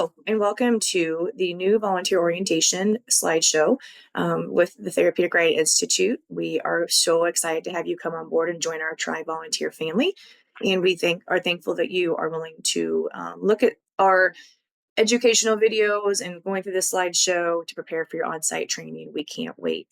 Hello, and welcome to the new volunteer orientation slideshow with the Therapeutic Writing Institute. We are so excited to have you come on board and join our tri-volunteer family. And we are thankful that you are willing to look at our educational videos and going through this slideshow to prepare for your on-site training. We can't wait.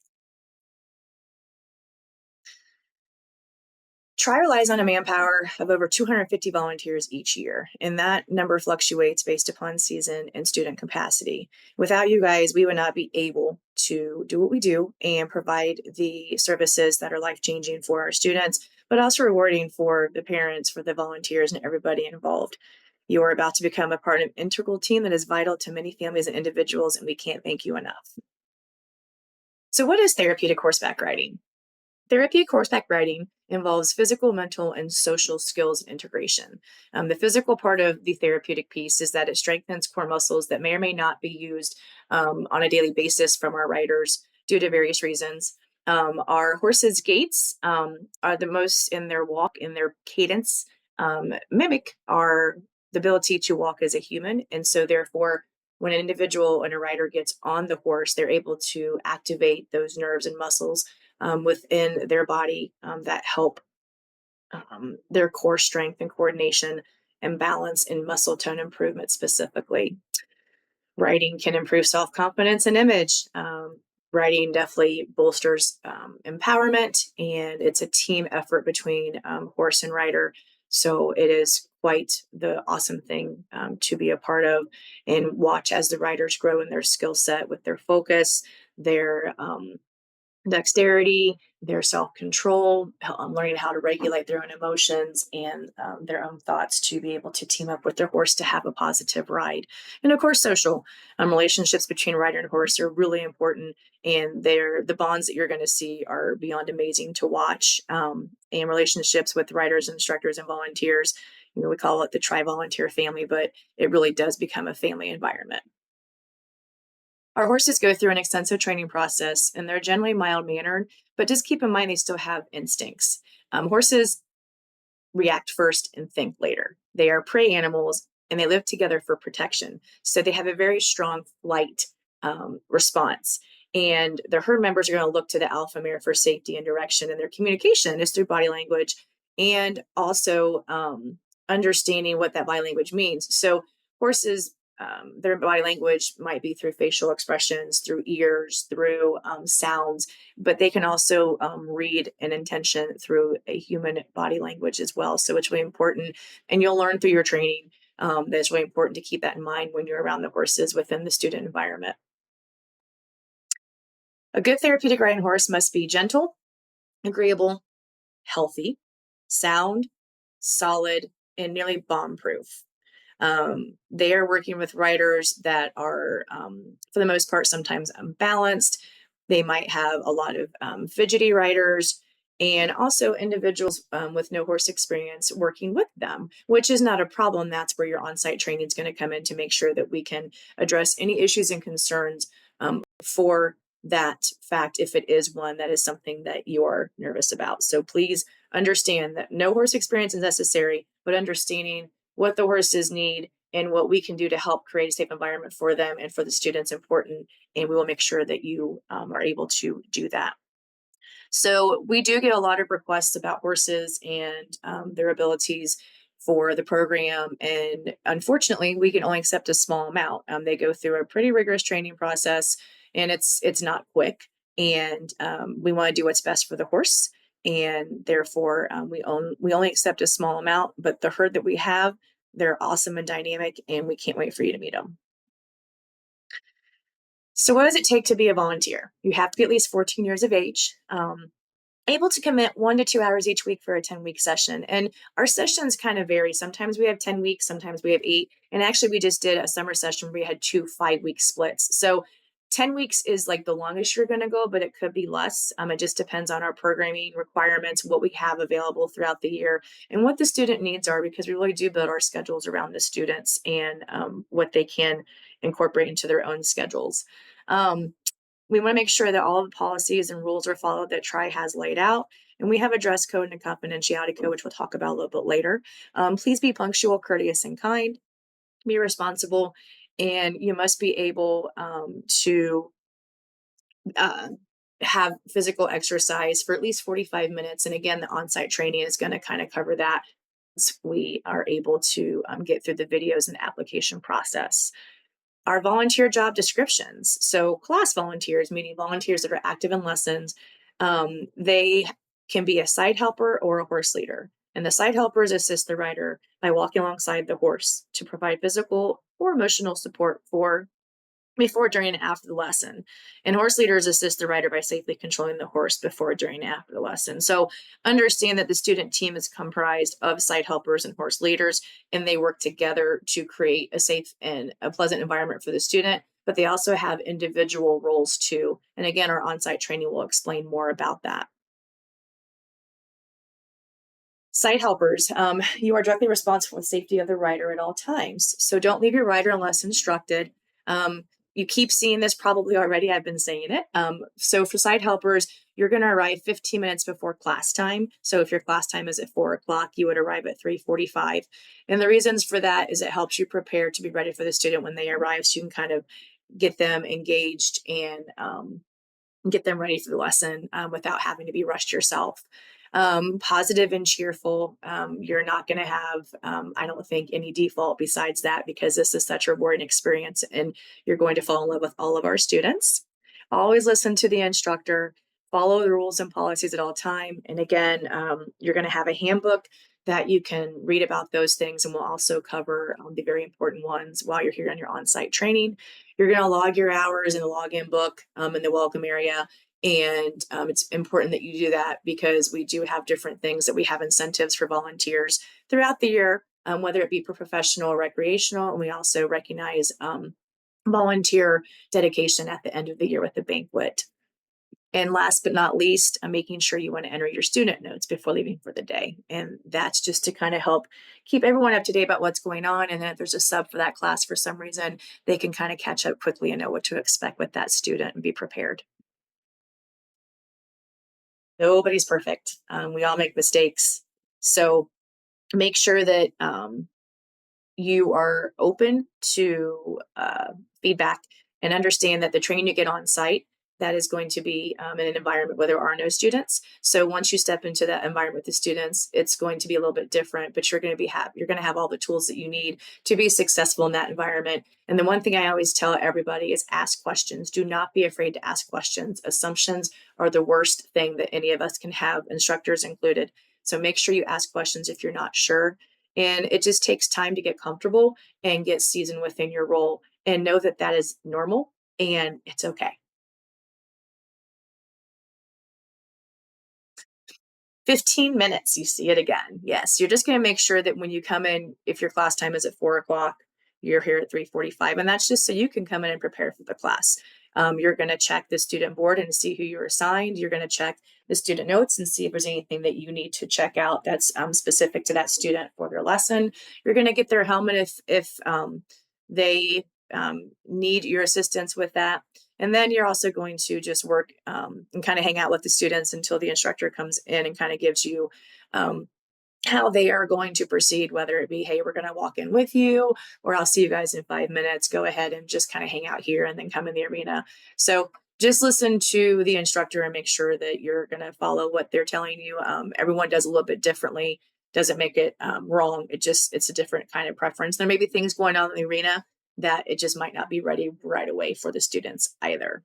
Tri relies on a manpower of over 250 volunteers each year, and that number fluctuates based upon season and student capacity. Without you guys, we would not be able to do what we do and provide the services that are life-changing for our students, but also rewarding for the parents, for the volunteers, and everybody involved. You are about to become a part of an integral team that is vital to many families and individuals, and we can't thank you enough. So what is therapeutic horseback riding? Therapeutic horseback riding involves physical, mental, and social skills and integration. The physical part of the therapeutic piece is that it strengthens core muscles that may or may not be used on a daily basis from our riders due to various reasons. Our horses' gaits are the most in their walk, in their cadence, mimic our the ability to walk as a human. And so therefore, when an individual and a rider gets on the horse, they're able to activate those nerves and muscles within their body that help their core strength and coordination and balance and muscle tone improvement specifically. Writing can improve self-confidence and image. Writing definitely bolsters empowerment, and it's a team effort between horse and rider. So it is quite the awesome thing to be a part of and watch as the riders grow in their skill set with their focus, their dexterity, their self-control, learning how to regulate their own emotions and their own thoughts to be able to team up with their horse to have a positive ride. And of course, social relationships between rider and horse are really important, and the bonds that you're going to see are beyond amazing to watch. And relationships with riders, instructors, and volunteers, we call it the tri-volunteer family, but it really does become a family environment. Our horses go through an extensive training process, and they're generally mild-mannered, but just keep in mind they still have instincts. Horses react first and think later. They are prey animals, and they live together for protection. So they have a very strong flight response. And the herd members are going to look to the alpha mare for safety and direction, and their communication is through body language and also understanding what that body language means. So horses, their body language might be through facial expressions, through ears, through sounds, but they can also read an intention through a human body language as well. So it's really important, and you'll learn through your training that it's really important to keep that in mind when you're around the horses within the student environment. A good therapeutic riding horse must be gentle, agreeable, healthy, sound, solid, and nearly bomb-proof. They are working with riders that are, for the most part, sometimes unbalanced. They might have a lot of fidgety riders and also individuals with no horse experience working with them, which is not a problem. That's where your on-site training is going to come in to make sure that we can address any issues and concerns for that fact if it is one that is something that you're nervous about. So please understand that no horse experience is necessary, but understanding what the horses need and what we can do to help create a safe environment for them and for the students important. And we will make sure that you are able to do that. So we do get a lot of requests about horses and their abilities for the program. And unfortunately, we can only accept a small amount. They go through a pretty rigorous training process, and it's not quick. And we want to do what's best for the horse. And therefore, we only accept a small amount. But the herd that we have, they're awesome and dynamic, and we can't wait for you to meet them. So what does it take to be a volunteer? You have to be at least 14 years of age, able to commit 1 to 2 hours each week for a 10-week session. And our sessions kind of vary. Sometimes we have 10 weeks, sometimes we have 8. And actually, we just did a summer session where we had 2 5-week splits. So 10 weeks is like the longest you're going to go, but it could be less. It just depends on our programming requirements, what we have available throughout the year, and what the student needs are, because we really do build our schedules around the students and what they can incorporate into their own schedules. We want to make sure that all of the policies and rules are followed that TRI has laid out. And we have a dress code and a confidentiality code, which we'll talk about a little bit later. Please be punctual, courteous, and kind. Be responsible, and you must be able to uh, have physical exercise for at least 45 minutes. And again, the on site training is going to kind of cover that. We are able to get through the videos and application process. Our volunteer job descriptions. So, class volunteers, meaning volunteers that are active in lessons, they can be a site helper or a horse leader. And the site helpers assist the rider by walking alongside the horse to provide physical or emotional support for before, during, and after the lesson. And horse leaders assist the rider by safely controlling the horse before, during, and after the lesson. So understand that the student team is comprised of site helpers and horse leaders, and they work together to create a safe and a pleasant environment for the student. But they also have individual roles too. And again, our on site training will explain more about that. Site helpers, you are directly responsible for the safety of the rider at all times. So don't leave your rider unless instructed. You keep seeing this probably already. I've been saying it. So for site helpers, you're going to arrive 15 minutes before class time. So if your class time is at 4 o'clock, you would arrive at 3:45. And the reasons for that is it helps you prepare to be ready for the student when they arrive, so you can kind of get them engaged and get them ready for the lesson without having to be rushed yourself. Positive and cheerful. You're not going to have, I don't think, any default besides that, because this is such a rewarding experience and you're going to fall in love with all of our students. Always listen to the instructor, follow the rules and policies at all time. And again, you're going to have a handbook that you can read about those things, and we'll also cover the very important ones while you're here on your on-site training. You're going to log your hours in the login book in the welcome area. And it's important that you do that because we do have different things that we have incentives for volunteers throughout the year, whether it be for professional or recreational. And we also recognize volunteer dedication at the end of the year with the banquet. And last but not least, making sure you want to enter your student notes before leaving for the day. And that's just to kind of help keep everyone up to date about what's going on. And then if there's a sub for that class for some reason, they can kind of catch up quickly and know what to expect with that student and be prepared. Nobody's perfect. We all make mistakes. So make sure that you are open to feedback and understand that the training you get on site, that is going to be in an environment where there are no students. So once you step into that environment with the students, it's going to be a little bit different, but you're going to you're going to have all the tools that you need to be successful in that environment. And the one thing I always tell everybody is ask questions. Do not be afraid to ask questions. Assumptions are the worst thing that any of us can have, instructors included. So make sure you ask questions if you're not sure. And it just takes time to get comfortable and get seasoned within your role, and know that that is normal and it's okay. 15 minutes, you see it again. Yes, you're just going to make sure that when you come in, if your class time is at 4 o'clock, you're here at 3:45. And that's just so you can come in and prepare for the class. You're going to check the student board and see who you're assigned. You're going to check the student notes and see if there's anything that you need to check out that's specific to that student for their lesson. You're going to get their helmet if they need your assistance with that. And then you're also going to just work and kind of hang out with the students until the instructor comes in and kind of gives you um, how they are going to proceed, whether it be, hey, we're going to walk in with you, or I'll see you guys in 5 minutes. Go ahead and just kind of hang out here and then come in the arena. So just listen to the instructor and make sure that you're going to follow what they're telling you. Everyone does a little bit differently. Doesn't make it wrong. It's a different kind of preference. There may be things going on in the arena that it just might not be ready right away for the students either.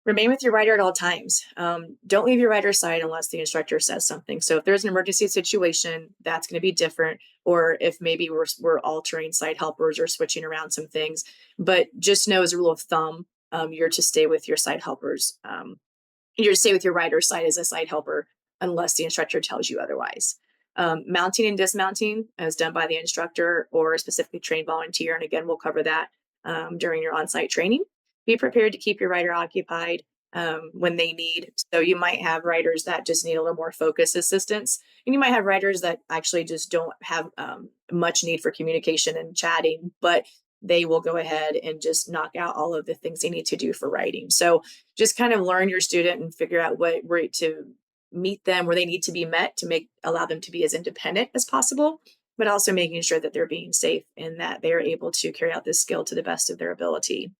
Remain with your rider at all times. Don't leave your rider's side unless the instructor says something. So if there's an emergency situation, that's going to be different. Or if maybe we're altering site helpers or switching around some things. But just know, as a rule of thumb, you're to stay with your site helpers. You're to stay with your rider's side as a site helper unless the instructor tells you otherwise. Mounting and dismounting is done by the instructor or a specifically trained volunteer. And again, we'll cover that during your on-site training. Be prepared to keep your rider occupied when they need. So you might have riders that just need a little more focus assistance. And you might have riders that actually just don't have much need for communication and chatting, but they will go ahead and just knock out all of the things they need to do for writing. So just kind of learn your student and figure out what where to meet them where they need to be met to allow them to be as independent as possible. but also making sure that they're being safe and that they're able to carry out this skill to the best of their ability.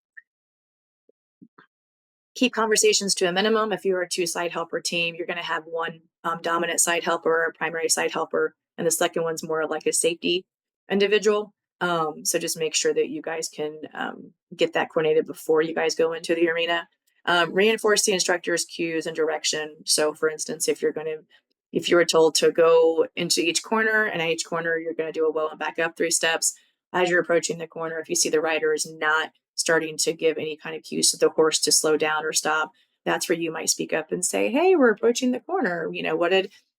Keep conversations to a minimum. If you're a two side helper team, you're going to have one dominant side helper or a primary side helper, and the second one's more like a safety individual. So just make sure that you guys can get that coordinated before you guys go into the arena. Reinforce the instructor's cues and direction. So, for instance, if you were told to go into each corner, and at each corner you're going to do a whoa and back up 3 steps. As you're approaching the corner, if you see the rider is not starting to give any kind of cues to the horse to slow down or stop, that's where you might speak up and say, "Hey, we're approaching the corner.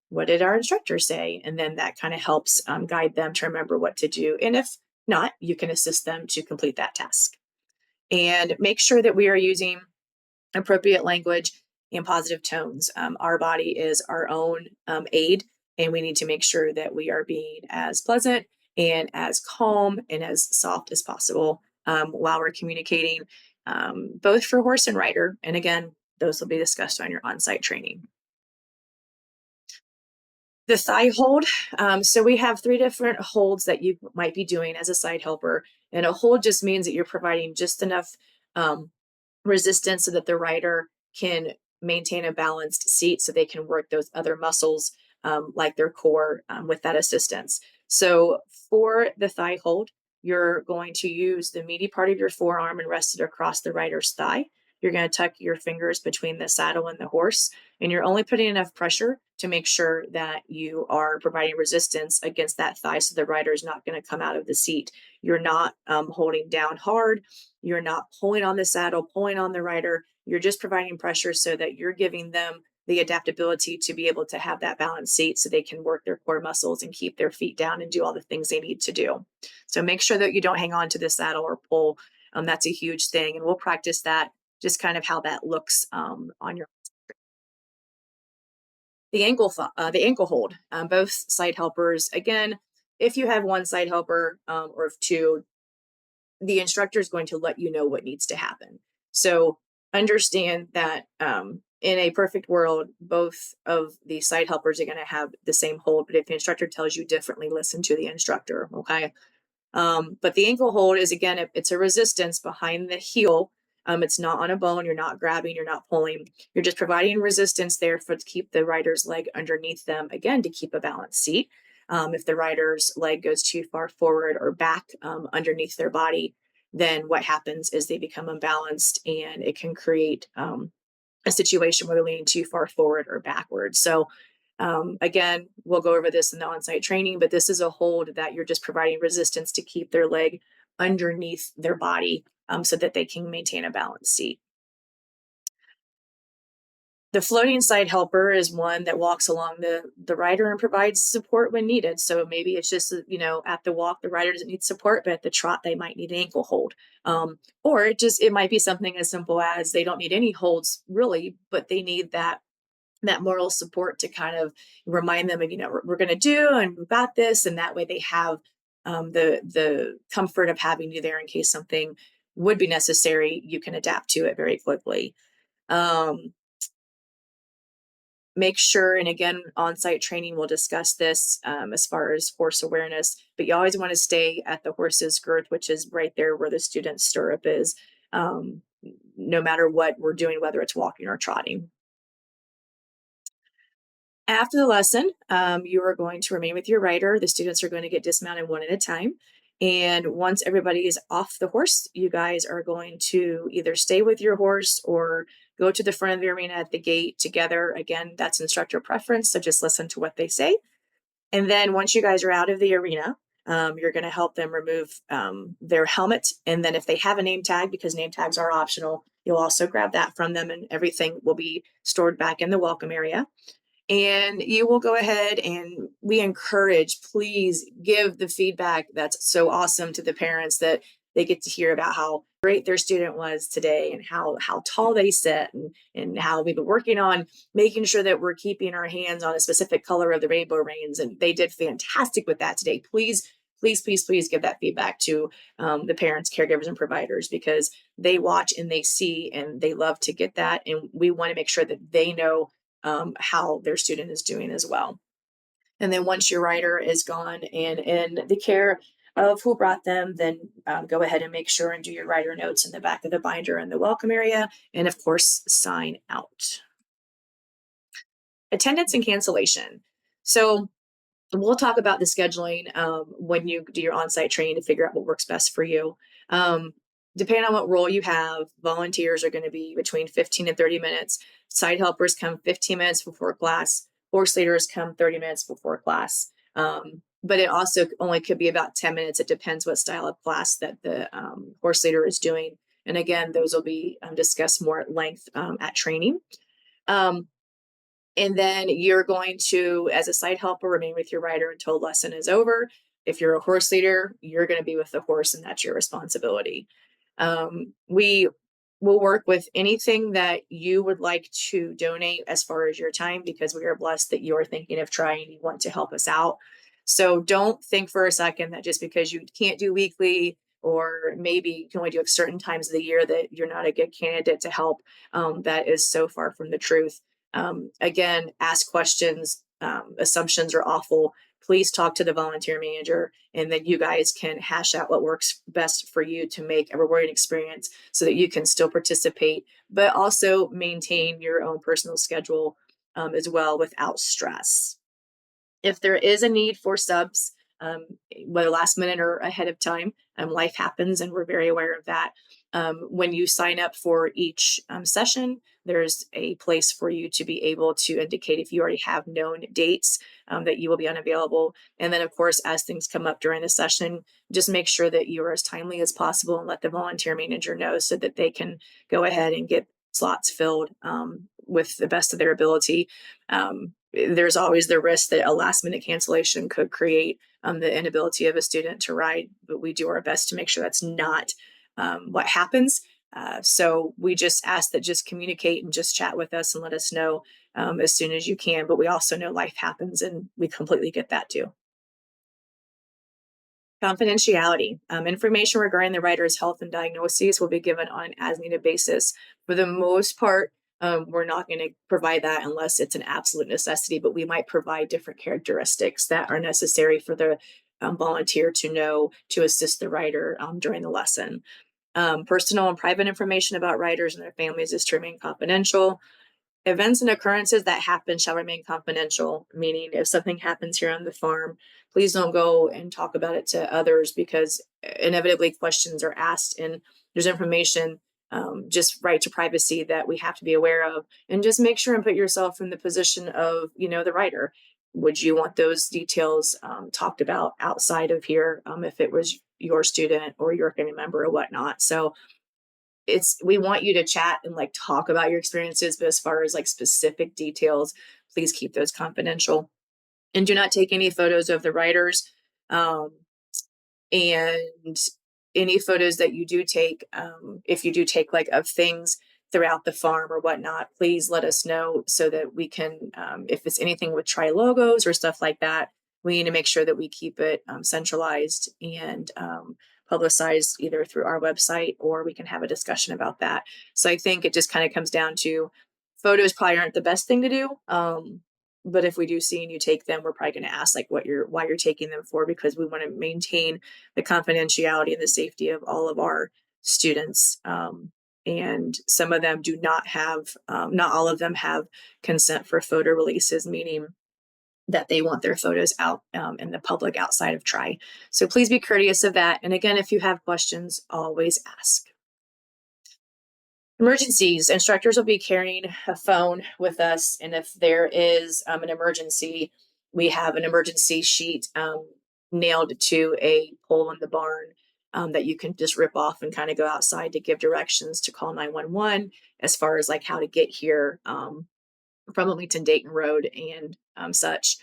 What did our instructor say?" And then that kind of helps guide them to remember what to do. And if not, you can assist them to complete that task. And make sure that we are using appropriate language and positive tones. Our body is our own aid, and we need to make sure that we are being as pleasant and as calm and as soft as possible while we're communicating, both for horse and rider. And again, those will be discussed on your on site training. The thigh hold. So we have 3 different holds that you might be doing as a side helper. And a hold just means that you're providing just enough um, resistance so that the rider can maintain a balanced seat so they can work those other muscles like their core with that assistance. So for the thigh hold, you're going to use the meaty part of your forearm and rest it across the rider's thigh. You're going to tuck your fingers between the saddle and the horse, and you're only putting enough pressure to make sure that you are providing resistance against that thigh so the rider is not going to come out of the seat. You're not holding down hard. You're not pulling on the saddle, pulling on the rider. You're just providing pressure so that you're giving them the adaptability to be able to have that balanced seat so they can work their core muscles and keep their feet down and do all the things they need to do. So make sure that you don't hang on to the saddle or pull. That's a huge thing. And we'll practice that, just kind of how that looks on your the ankle hold. Both side helpers. Again, if you have one side helper or if two, the instructor is going to let you know what needs to happen. So understand that in a perfect world, both of the side helpers are going to have the same hold. But if the instructor tells you differently, listen to the instructor. Okay. But the ankle hold is, again, it's a resistance behind the heel. It's not on a bone. You're not grabbing, you're not pulling. You're just providing resistance there to keep the rider's leg underneath them, again, to keep a balanced seat. If the rider's leg goes too far forward or back underneath their body, then what happens is they become unbalanced and it can create a situation where they're leaning too far forward or backwards. So again, we'll go over this in the on-site training, but this is a hold that you're just providing resistance to keep their leg underneath their body so that they can maintain a balanced seat. The floating side helper is one that walks along the rider and provides support when needed. So maybe it's just, at the walk, the rider doesn't need support, but at the trot, they might need an ankle hold. Or it might be something as simple as they don't need any holds really, but they need that moral support to kind of remind them of, we're going to do, and we've got this. And that way they have the comfort of having you there in case something would be necessary. You can adapt to it very quickly. Make sure, and again, on-site training will discuss this as far as horse awareness, but you always want to stay at the horse's girth, which is right there where the student's stirrup is, no matter what we're doing, whether it's walking or trotting. After the lesson, you are going to remain with your rider. The students are going to get dismounted one at a time. And once everybody is off the horse, you guys are going to either stay with your horse or go to the front of the arena at the gate together. Again, that's instructor preference, so just listen to what they say. And then once you guys are out of the arena, you're going to help them remove their helmet. And then if they have a name tag, because name tags are optional, you'll also grab that from them, and everything will be stored back in the welcome area. And you will go ahead, and we encourage, please give the feedback that's so awesome to the parents, that they get to hear about how great their student was today and how tall they sit, and how we've been working on making sure that we're keeping our hands on a specific color of the rainbow reins. And they did fantastic with that today. Please, please, please, please give that feedback to the parents, caregivers, and providers, because they watch and they see and they love to get that. And we want to make sure that they know how their student is doing as well. And then once your rider is gone and in the care of who brought them, then go ahead and make sure and do your rider notes in the back of the binder in the welcome area. And of course, sign out. Attendance and cancellation. So we'll talk about the scheduling when you do your on-site training to figure out what works best for you. Um, Depending on what role you have, volunteers are going to be between 15 and 30 minutes. Side helpers come 15 minutes before class. Horse leaders come 30 minutes before class. But it also only could be about 10 minutes. It depends what style of class that the horse leader is doing. And again, those will be discussed more at length at training. Um, and then you're going to, as a site helper, remain with your rider until lesson is over. If you're a horse leader, you're going to be with the horse, and that's your responsibility. We will work with anything that you would like to donate as far as your time, because we are blessed that you are thinking of trying, you want to help us out. So don't think for a second that just because you can't do weekly, or maybe you can only do it certain times of the year, that you're not a good candidate to help. That is so far from the truth. Again, ask questions. Assumptions are awful. Please talk to the volunteer manager, and then you guys can hash out what works best for you to make a rewarding experience so that you can still participate, but also maintain your own personal schedule as well without stress. If there is a need for subs, whether last minute or ahead of time, life happens, and we're very aware of that. When you sign up for each session, there's a place for you to be able to indicate if you already have known dates that you will be unavailable. And then, of course, as things come up during the session, just make sure that you are as timely as possible and let the volunteer manager know so that they can go ahead and get slots filled with the best of their ability. There's always the risk that a last minute cancellation could create the inability of a student to ride, but we do our best to make sure that's not what happens. So we just ask that just communicate and just chat with us and let us know as soon as you can. But we also know life happens, and we completely get that too. Confidentiality. Information regarding the writer's health and diagnoses will be given on an as-needed basis. For the most part, we're not going to provide that unless it's an absolute necessity, but we might provide different characteristics that are necessary for the volunteer to know to assist the writer during the lesson. Personal and private information about writers and their families is to remain confidential. Events and occurrences that happen shall remain confidential, meaning if something happens here on the farm, please don't go and talk about it to others, because inevitably questions are asked and there's information just right to privacy that we have to be aware of. And just make sure and put yourself in the position of, the writer. Would you want those details talked about outside of here if it was your student or your family member or whatnot? So we want you to chat and like talk about your experiences, but as far as like specific details, please keep those confidential, and do not take any photos of the writers. Um, and any photos that you do take, if you do take like of things throughout the farm or whatnot, please let us know so that we can, if it's anything with tri logos or stuff like that, we need to make sure that we keep it centralized and publicized either through our website, or we can have a discussion about that. So I think it just kind of comes down to photos probably aren't the best thing to do. But if we do see and you take them, we're probably going to ask like why you're taking them for, because we want to maintain the confidentiality and the safety of all of our students. And some of them do not have, not all of them have consent for photo releases, meaning that they want their photos out in the public outside of tri. So please be courteous of that. And again, if you have questions, always ask. Emergencies. Instructors will be carrying a phone with us, and if there is an emergency, we have an emergency sheet nailed to a pole in the barn that you can just rip off and kind of go outside to give directions to call 911 as far as like how to get here from Wilmington Dayton Road and such.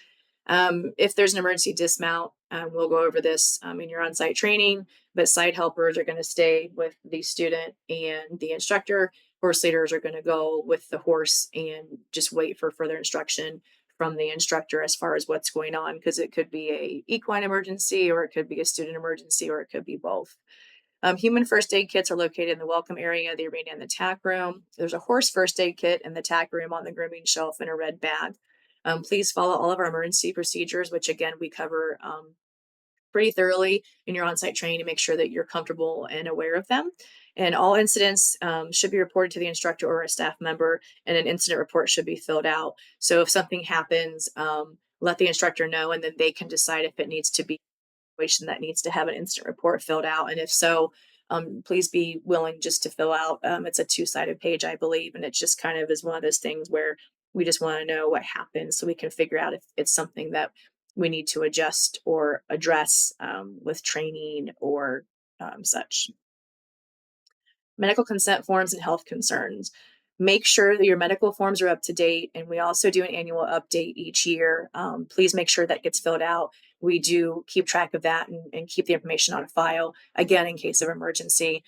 If there's an emergency dismount, we'll go over this in your on-site training, but site helpers are going to stay with the student and the instructor. Horse leaders are going to go with the horse and just wait for further instruction from the instructor as far as what's going on, because it could be a equine emergency, or it could be a student emergency, or it could be both. Human first aid kits are located in the welcome area, the arena, and the tack room. There's a horse first aid kit in the tack room on the grooming shelf in a red bag. Please follow all of our emergency procedures, which again, we cover pretty thoroughly in your on-site training to make sure that you're comfortable and aware of them. And all incidents should be reported to the instructor or a staff member, and an incident report should be filled out. So if something happens, let the instructor know, and then they can decide if it needs to be a situation that needs to have an incident report filled out. And if so, please be willing just to fill out. It's a two-sided page, I believe, and it just kind of is one of those things where we just want to know what happened so we can figure out if it's something that we need to adjust or address with training or such. Medical consent forms and health concerns. Make sure that your medical forms are up to date, and we also do an annual update each year. Please make sure that gets filled out. We do keep track of that and keep the information on file, again, in case of emergency.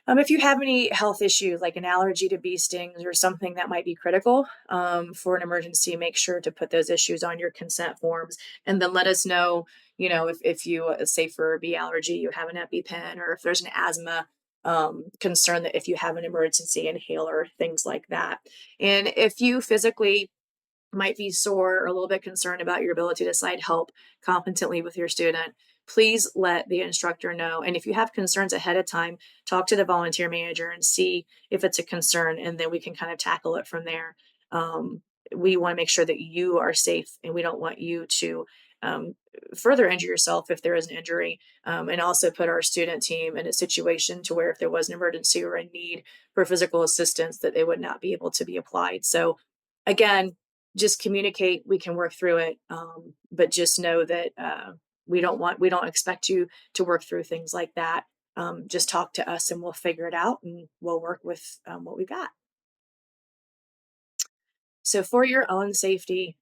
If you have any health issues like an allergy to bee stings or something that might be critical for an emergency, make sure to put those issues on your consent forms, and then let us know, if you, say for a bee allergy, you have an EpiPen, or if there's an asthma concern, that if you have an emergency inhaler, things like that. And if you physically might be sore or a little bit concerned about your ability to cite help competently with your student, please let the instructor know. And if you have concerns ahead of time, talk to the volunteer manager and see if it's a concern, and then we can kind of tackle it from there. We want to make sure that you are safe, and we don't want you to um, further injure yourself if there is an injury, and also put our student team in a situation to where if there was an emergency or a need for physical assistance, that they would not be able to be applied. So again, just communicate, we can work through it, but just know that we don't expect you to work through things like that. Just talk to us and we'll figure it out, and we'll work with what we've got. So for your own safety,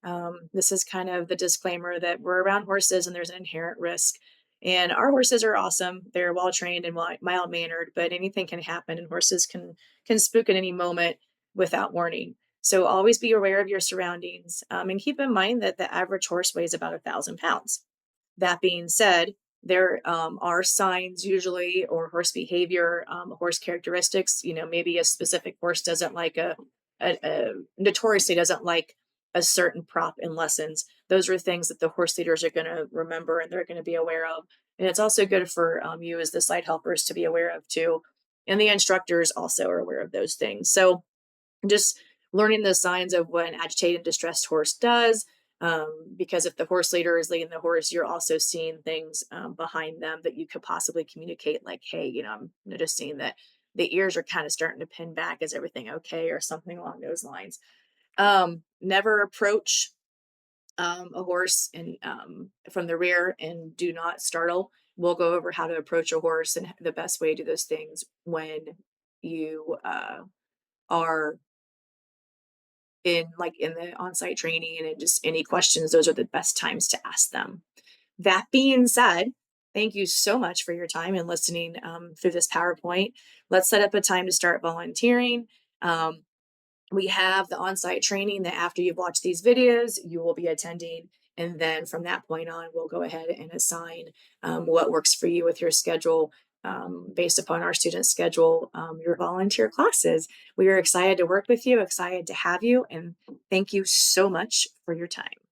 this is kind of the disclaimer that we're around horses and there's an inherent risk. And our horses are awesome. They're well trained and mild mannered, but anything can happen, and horses can spook at any moment without warning. So always be aware of your surroundings, and keep in mind that the average horse weighs about 1,000 pounds. That being said, there are signs usually, or horse behavior, horse characteristics. Maybe a specific horse doesn't like notoriously doesn't like a certain prop in lessons. Those are things that the horse leaders are going to remember and they're going to be aware of. And it's also good for you as the site helpers to be aware of too. And the instructors also are aware of those things. So just learning the signs of what an agitated and distressed horse does. Because if the horse leader is leading the horse, you're also seeing things behind them that you could possibly communicate, like, hey, I'm noticing that the ears are kind of starting to pin back. Is everything okay? Or something along those lines. Never approach a horse and from the rear, and do not startle. We'll go over how to approach a horse and the best way to do those things when you are in the on-site training, and just any questions, those are the best times to ask them. That being said, thank you so much for your time and listening through this PowerPoint. Let's set up a time to start volunteering. We have the on-site training that after you've watched these videos, you will be attending. And then from that point on, we'll go ahead and assign what works for you with your schedule, based upon our student schedule, your volunteer classes. We are excited to work with you, excited to have you, and thank you so much for your time.